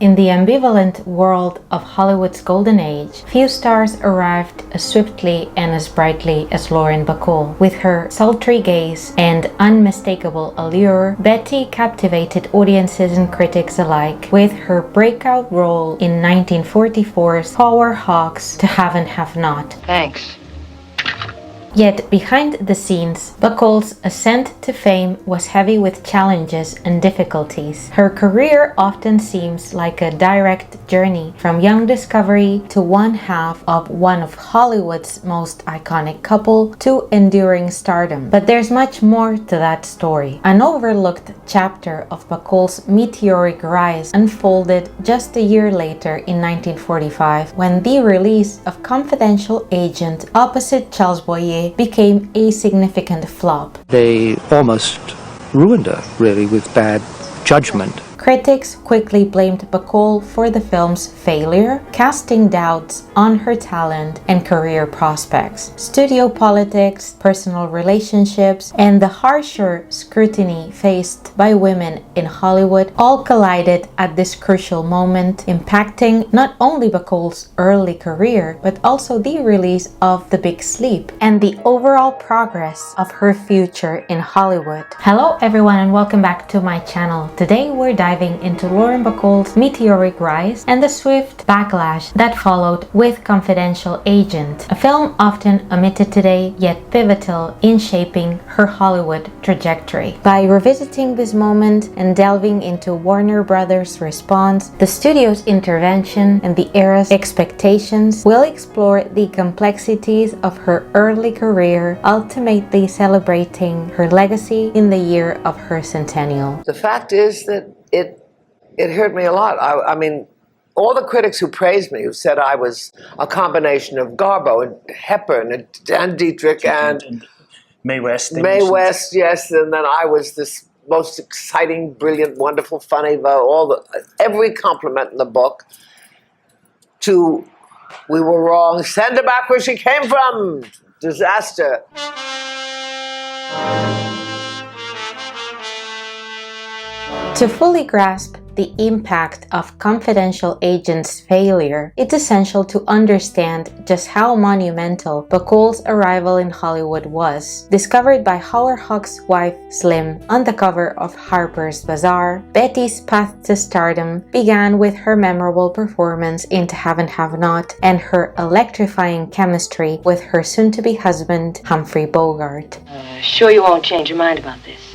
In the ambivalent world of Hollywood's golden age, few stars arrived as swiftly and as brightly as Lauren Bacall. With her sultry gaze and unmistakable allure, Betty captivated audiences and critics alike with her breakout role in 1944's Power Hawks To Have and Have Not. Thanks. Yet behind the scenes, Bacall's ascent to fame was heavy with challenges and difficulties. Her career often seems like a direct journey from young discovery to one half of one of Hollywood's most iconic couple to enduring stardom. But there's much more to that story. An overlooked chapter of Bacall's meteoric rise unfolded just a year later in 1945 when the release of Confidential Agent opposite Charles Boyer became a significant flop. They almost ruined her, really, with bad judgment. Critics quickly blamed Bacall for the film's failure, casting doubts on her talent and career prospects. Studio politics, personal relationships, and the harsher scrutiny faced by women in Hollywood all collided at this crucial moment, impacting not only Bacall's early career, but also the release of The Big Sleep and the overall progress of her future in Hollywood. Hello everyone and welcome back to my channel. Today we're diving into Lauren Bacall's meteoric rise and the swift backlash that followed with Confidential Agent, a film often omitted today yet pivotal in shaping her Hollywood trajectory. By revisiting this moment and delving into Warner Brothers' response, the studio's intervention, and the era's expectations, we'll explore the complexities of her early career, ultimately celebrating her legacy in the year of her centennial. The fact is that it hurt me a lot. I mean, all the critics who praised me, who said I was a combination of Garbo and Hepburn and Dan Dietrich and Mae West. West, yes, and then I was this most exciting, brilliant, wonderful, funny, every compliment in the book to, we were wrong, send her back where she came from, disaster. To fully grasp the impact of Confidential Agent's failure, it's essential to understand just how monumental Bacall's arrival in Hollywood was. Discovered by Howard Hawks' wife Slim on the cover of Harper's Bazaar, Betty's path to stardom began with her memorable performance in To Have and Have Not and her electrifying chemistry with her soon-to-be husband, Humphrey Bogart. Sure you won't change your mind about this?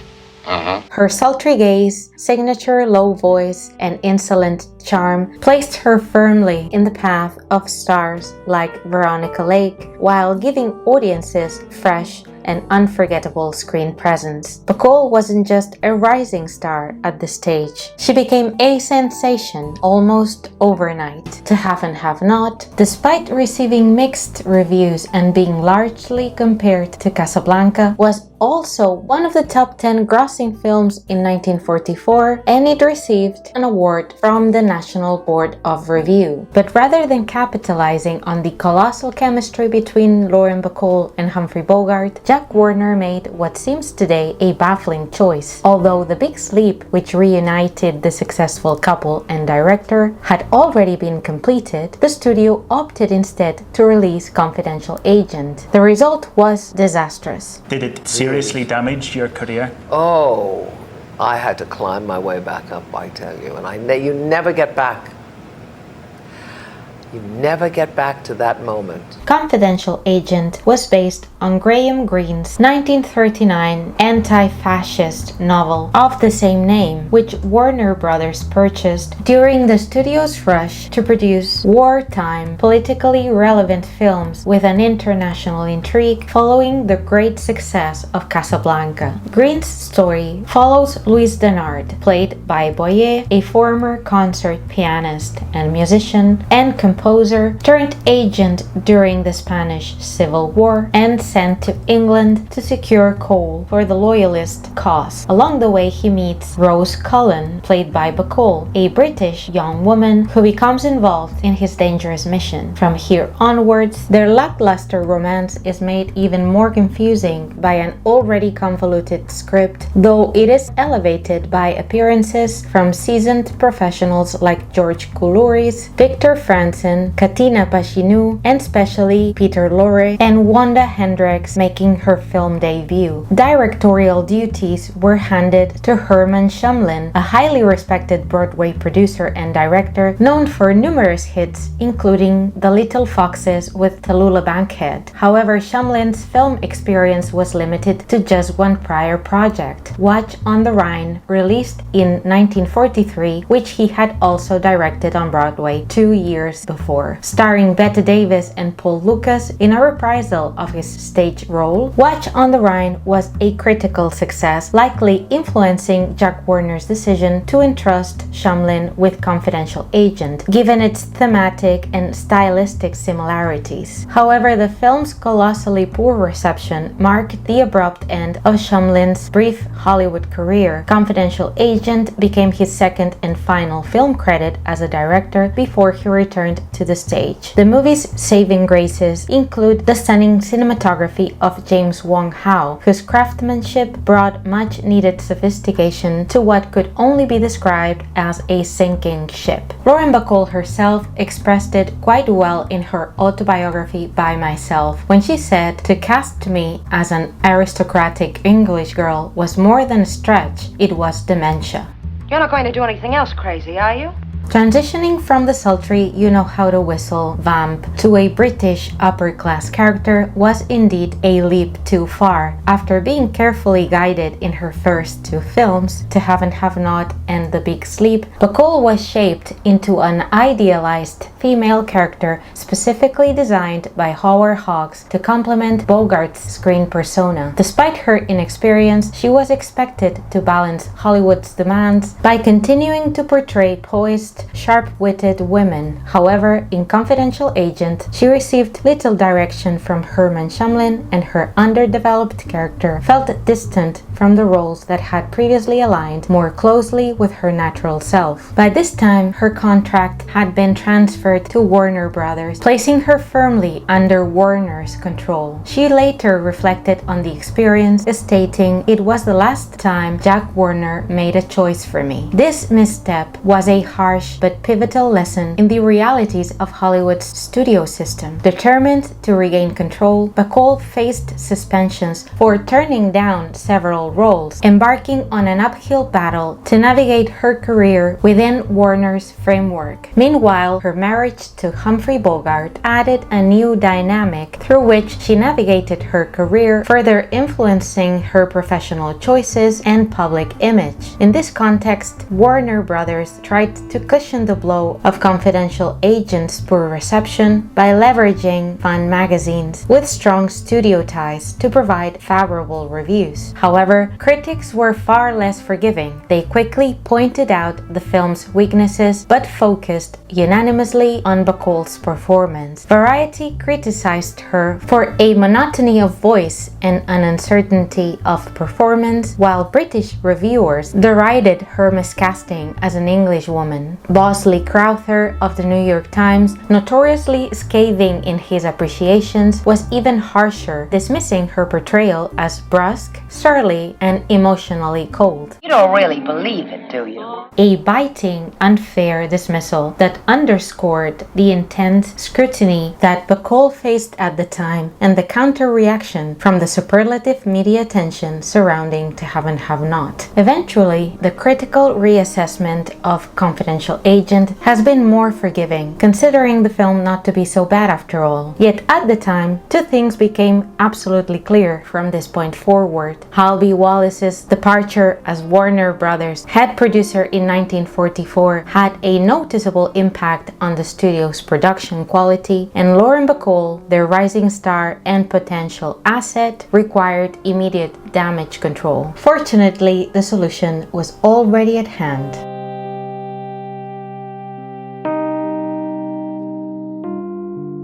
Her sultry gaze, signature low voice, and insolent charm placed her firmly in the path of stars like Veronica Lake, while giving audiences fresh and unforgettable screen presence. Bacall wasn't just a rising star at the stage. She became a sensation almost overnight. To Have and Have Not, despite receiving mixed reviews and being largely compared to Casablanca, was also one of the top 10 grossing films in 1944, and it received an award from the National Board of Review. But rather than capitalizing on the colossal chemistry between Lauren Bacall and Humphrey Bogart, Jack Warner made what seems today a baffling choice. Although The Big Sleep, which reunited the successful couple and director, had already been completed, the studio opted instead to release Confidential Agent. The result was disastrous. Did it seriously damage your career? Oh, I had to climb my way back up, I tell you, and you never get back. You never get back to that moment. Confidential Agent was based on Graham Greene's 1939 anti-fascist novel of the same name, which Warner Brothers purchased during the studio's rush to produce wartime, politically relevant films with an international intrigue following the great success of Casablanca. Greene's story follows Louis Denard, played by Boyer, a former concert pianist and musician and composer composer, turned agent during the Spanish Civil War, and sent to England to secure coal for the Loyalist cause. Along the way, he meets Rose Cullen, played by Bacall, a British young woman who becomes involved in his dangerous mission. From here onwards, their lackluster romance is made even more confusing by an already convoluted script, though it is elevated by appearances from seasoned professionals like George Coulouris, Victor Franzen, Katina Pachinou, and especially Peter Lorre and Wanda Hendricks making her film debut. Directorial duties were handed to Herman Shumlin, a highly respected Broadway producer and director known for numerous hits including The Little Foxes with Tallulah Bankhead. However, Shumlin's film experience was limited to just one prior project, Watch on the Rhine, released in 1943, which he had also directed on Broadway 2 years before. Starring Bette Davis and Paul Lucas in a reprisal of his stage role, Watch on the Rhine was a critical success, likely influencing Jack Warner's decision to entrust Shumlin with Confidential Agent, given its thematic and stylistic similarities. However, the film's colossally poor reception marked the abrupt end of Shumlin's brief Hollywood career. Confidential Agent became his second and final film credit as a director before he returned to the stage. The movie's saving graces include the stunning cinematography of James Wong Howe, whose craftsmanship brought much needed sophistication to what could only be described as a sinking ship. Lauren Bacall herself expressed it quite well in her autobiography By Myself, when she said, "To cast me as an aristocratic English girl was more than a stretch, it was dementia." You're not going to do anything else crazy, are you? Transitioning from the sultry You Know How to Whistle vamp to a British upper-class character was indeed a leap too far. After being carefully guided in her first two films, To Have and Have Not and The Big Sleep, Bacall was shaped into an idealized female character specifically designed by Howard Hawks to complement Bogart's screen persona. Despite her inexperience, she was expected to balance Hollywood's demands by continuing to portray poised, sharp-witted women. However, in Confidential Agent, she received little direction from Herman Shumlin, and her underdeveloped character felt distant from the roles that had previously aligned more closely with her natural self. By this time, her contract had been transferred to Warner Brothers, placing her firmly under Warner's control. She later reflected on the experience, stating, "It was the last time Jack Warner made a choice for me." This misstep was a harsh but pivotal lesson in the realities of Hollywood's studio system. Determined to regain control, Bacall faced suspensions for turning down several roles, embarking on an uphill battle to navigate her career within Warner's framework. Meanwhile, her marriage to Humphrey Bogart added a new dynamic through which she navigated her career, further influencing her professional choices and public image. In this context, Warner Brothers tried to cushion the blow of Confidential Agent's poor reception by leveraging fun magazines with strong studio ties to provide favorable reviews. However, critics were far less forgiving. They quickly pointed out the film's weaknesses but focused unanimously on Bacall's performance. Variety criticized her for a monotony of voice and an uncertainty of performance, while British reviewers derided her miscasting as an English woman. Bosley Crowther of the New York Times, notoriously scathing in his appreciations, was even harsher, dismissing her portrayal as brusque, surly, and emotionally cold. You don't really believe it, do you? A biting, unfair dismissal that underscored the intense scrutiny that Bacall faced at the time and the counter-reaction from the superlative media attention surrounding To Have and Have Not. Eventually, the critical reassessment of Confidential Agent has been more forgiving, considering the film not to be so bad after all. Yet at the time, two things became absolutely clear from this point forward. Halby Wallace's departure as Warner Brothers head producer in 1944 had a noticeable impact on the studio's production quality, and Lauren Bacall, their rising star and potential asset, required immediate damage control. Fortunately, the solution was already at hand.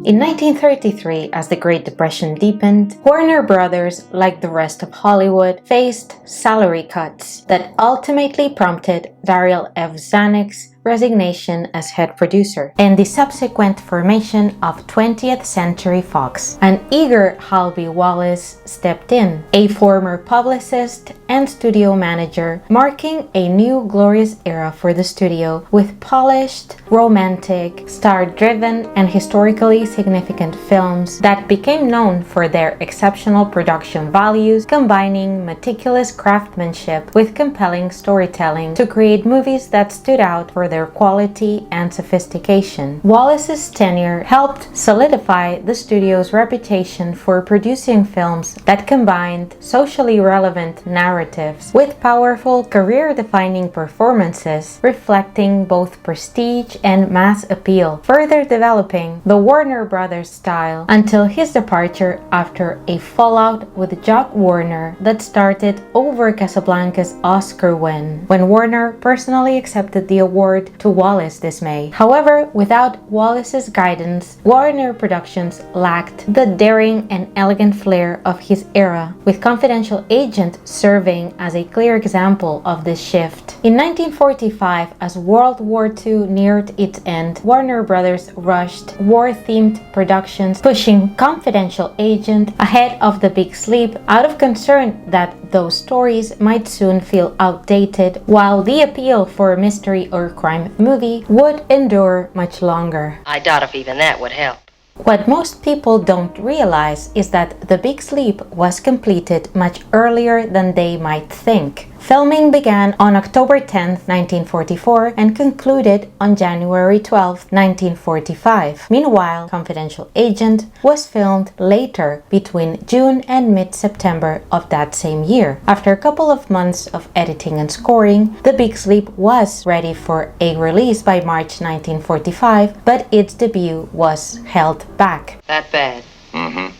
In 1933, as the Great Depression deepened, Warner Brothers, like the rest of Hollywood, faced salary cuts that ultimately prompted Daryl F. Zanuck's resignation as head producer and the subsequent formation of 20th Century Fox. An eager Halby Wallace stepped in, a former publicist and studio manager, marking a new glorious era for the studio with polished, romantic, star-driven, and historically significant films that became known for their exceptional production values, combining meticulous craftsmanship with compelling storytelling to create movies that stood out for their quality and sophistication. Wallace's tenure helped solidify the studio's reputation for producing films that combined socially relevant narratives with powerful, career-defining performances reflecting both prestige and mass appeal, further developing the Warner Brothers style until his departure after a fallout with Jack Warner that started over Casablanca's Oscar win, when Warner personally accepted the award to Wallace this May. However, without Wallace's guidance, Warner Productions lacked the daring and elegant flair of his era, with Confidential Agent serving as a clear example of this shift. In 1945, as World War II neared its end, Warner Brothers rushed war-themed productions, pushing Confidential Agent ahead of The Big Sleep out of concern that those stories might soon feel outdated, while the appeal for a mystery or crime movie would endure much longer. I doubt if even that would help. What most people don't realize is that The Big Sleep was completed much earlier than they might think. Filming began on October 10, 1944 and concluded on January 12, 1945. Meanwhile, Confidential Agent was filmed later between June and mid-September of that same year. After a couple of months of editing and scoring, The Big Sleep was ready for a release by March 1945, but its debut was held back. That bad?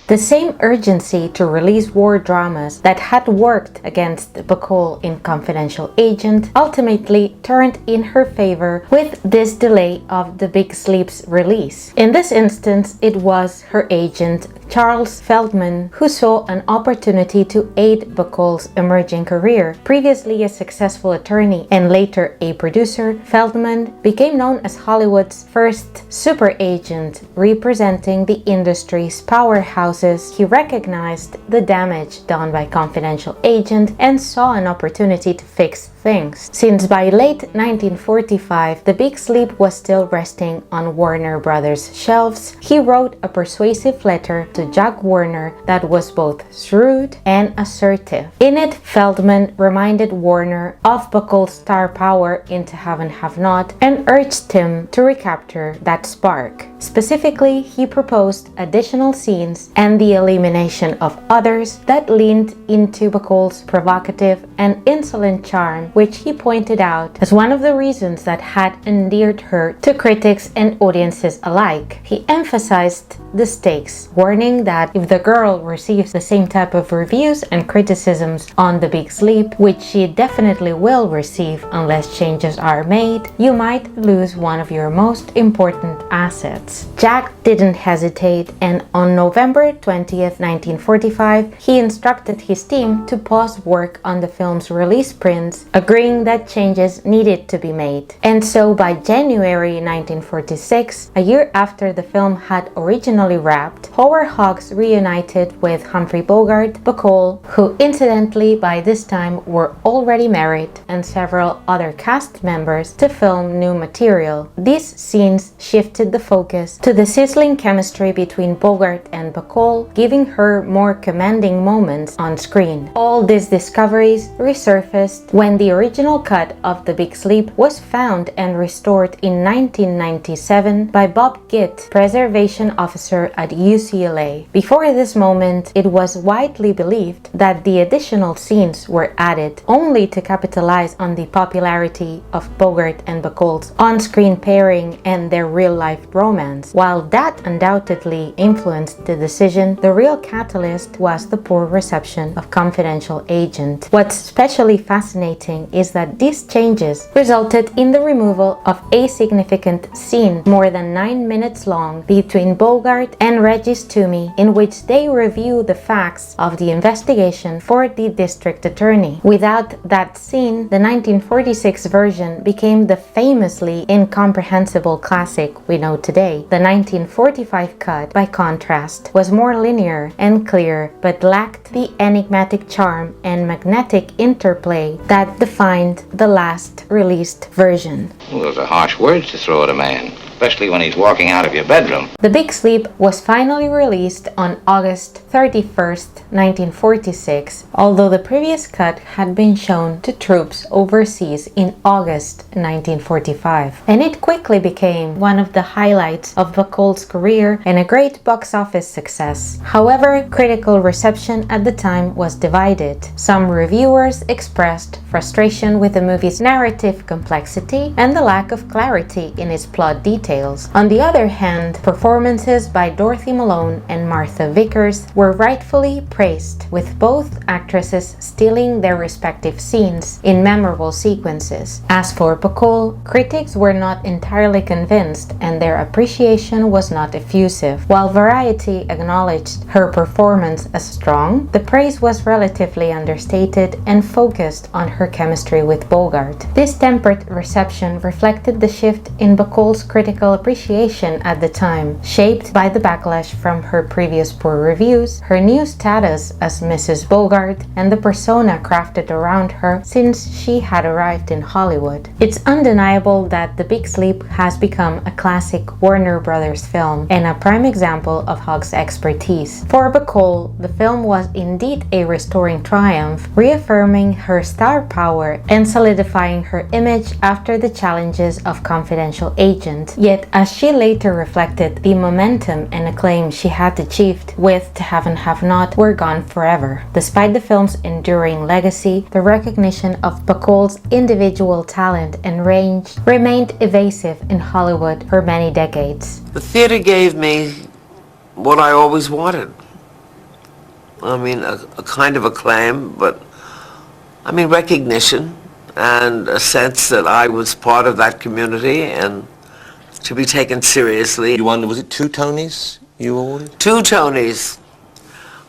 The same urgency to release war dramas that had worked against Bacall in Confidential Agent ultimately turned in her favor with this delay of The Big Sleep's release. In this instance, it was her agent, Charles Feldman, who saw an opportunity to aid Bacall's emerging career. Previously a successful attorney and later a producer, Feldman became known as Hollywood's first super agent, representing the industry's powerhouses. He recognized the damage done by Confidential Agent and saw an opportunity to fix things. Since by late 1945, The Big Sleep was still resting on Warner Brothers' shelves, he wrote a persuasive letter to Jack Warner that was both shrewd and assertive. In it, Feldman reminded Warner of Bacall's star power in To Have and Have Not and urged him to recapture that spark. Specifically, he proposed additional scenes and the elimination of others that leaned into Bacall's provocative and insolent charm, which he pointed out as one of the reasons that had endeared her to critics and audiences alike. He emphasized the stakes, warning that if the girl receives the same type of reviews and criticisms on The Big Sleep, which she definitely will receive unless changes are made, you might lose one of your most important assets. Jack didn't hesitate, and on November 20th, 1945, he instructed his team to pause work on the film's release prints, agreeing that changes needed to be made. And so by January 1946, a year after the film had originally wrapped, Howard Hawks reunited with Humphrey Bogart, Bacall, who incidentally by this time were already married, and several other cast members to film new material. These scenes shifted the focus to the sizzling chemistry between Bogart and Bacall, giving her more commanding moments on screen. All these discoveries resurfaced when the original cut of The Big Sleep was found and restored in 1997 by Bob Gitt, preservation officer at UCLA. Before this moment, it was widely believed that the additional scenes were added only to capitalize on the popularity of Bogart and Bacall's on-screen pairing and their real-life romance. While that undoubtedly influenced the decision, the real catalyst was the poor reception of Confidential Agent. What's especially fascinating is that these changes resulted in the removal of a significant scene more than 9 minutes long between Bogart Bogart and Regis Toomey, in which they review the facts of the investigation for the district attorney. Without that scene, the 1946 version became the famously incomprehensible classic we know today. The 1945 cut, by contrast, was more linear and clear, but lacked the enigmatic charm and magnetic interplay that defined the last released version. Well, those are harsh words to throw at a man, especially when he's walking out of your bedroom. The Big Sleep was finally released on August 31st, 1946, although the previous cut had been shown to troops overseas in August 1945. And it quickly became one of the highlights of Bacall's career and a great box office success. However, critical reception at the time was divided. Some reviewers expressed frustration with the movie's narrative complexity and the lack of clarity in its plot details. On the other hand, performances by Dorothy Malone and Martha Vickers were rightfully praised, with both actresses stealing their respective scenes in memorable sequences. As for Bacall, critics were not entirely convinced and their appreciation was not effusive. While Variety acknowledged her performance as strong, the praise was relatively understated and focused on her chemistry with Bogart. This tempered reception reflected the shift in Bacall's critical appreciation at the time, shaped by the backlash from her previous poor reviews, her new status as Mrs. Bogart, and the persona crafted around her since she had arrived in Hollywood. It's undeniable that The Big Sleep has become a classic Warner Brothers film and a prime example of Hog's expertise. For Bacall, the film was indeed a restoring triumph, reaffirming her star power and solidifying her image after the challenges of Confidential Agent. Yet, as she later reflected, the momentum and acclaim she had achieved with To Have and Have Not were gone forever. Despite the film's enduring legacy, the recognition of Bacall's individual talent and range remained evasive in Hollywood for many decades. The theater gave me what I always wanted. I mean, a kind of acclaim, but I mean recognition and a sense that I was part of that community and to be taken seriously. You won, was it 2 Tonys you awarded? 2 Tonys.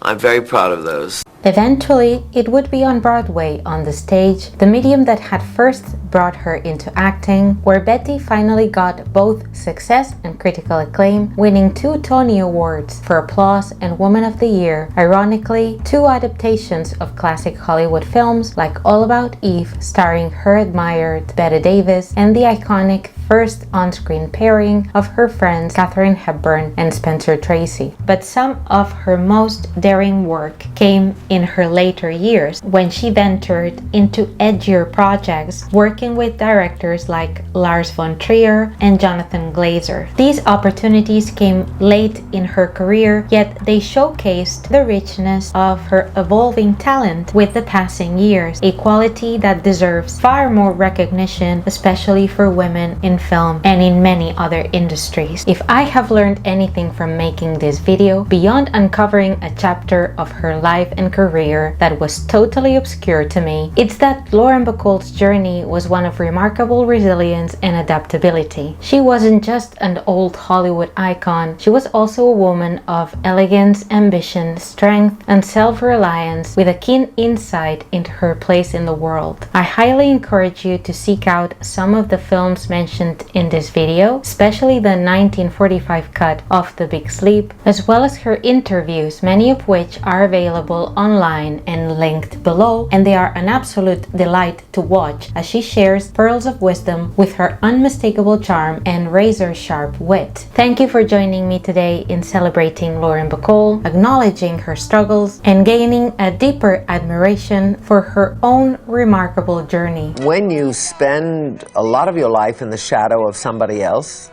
I'm very proud of those. Eventually, it would be on Broadway on the stage, the medium that had first brought her into acting, where Betty finally got both success and critical acclaim, winning 2 Tony Awards for Applause and Woman of the Year. Ironically, 2 adaptations of classic Hollywood films like All About Eve, starring her admired Bette Davis, and the iconic first on-screen pairing of her friends Katharine Hepburn and Spencer Tracy. But some of her most daring work came in her later years, when she ventured into edgier projects, working with directors like Lars von Trier and Jonathan Glazer. These opportunities came late in her career, yet they showcased the richness of her evolving talent with the passing years, a quality that deserves far more recognition, especially for women in film and in many other industries. If I have learned anything from making this video, beyond uncovering a chapter of her life and career that was totally obscure to me, it's that Lauren Bacall's journey was one of remarkable resilience and adaptability. She wasn't just an old Hollywood icon, she was also a woman of elegance, ambition, strength, and self-reliance with a keen insight into her place in the world. I highly encourage you to seek out some of the films mentioned in this video, especially the 1945 cut of The Big Sleep, as well as her interviews, many of which are available online and linked below, and they are an absolute delight to watch as she shares pearls of wisdom with her unmistakable charm and razor-sharp wit. Thank you for joining me today in celebrating Lauren Bacall, acknowledging her struggles, and gaining a deeper admiration for her own remarkable journey. When you spend a lot of your life in the shadow of somebody else,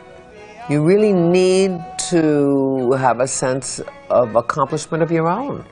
you really need to have a sense of accomplishment of your own.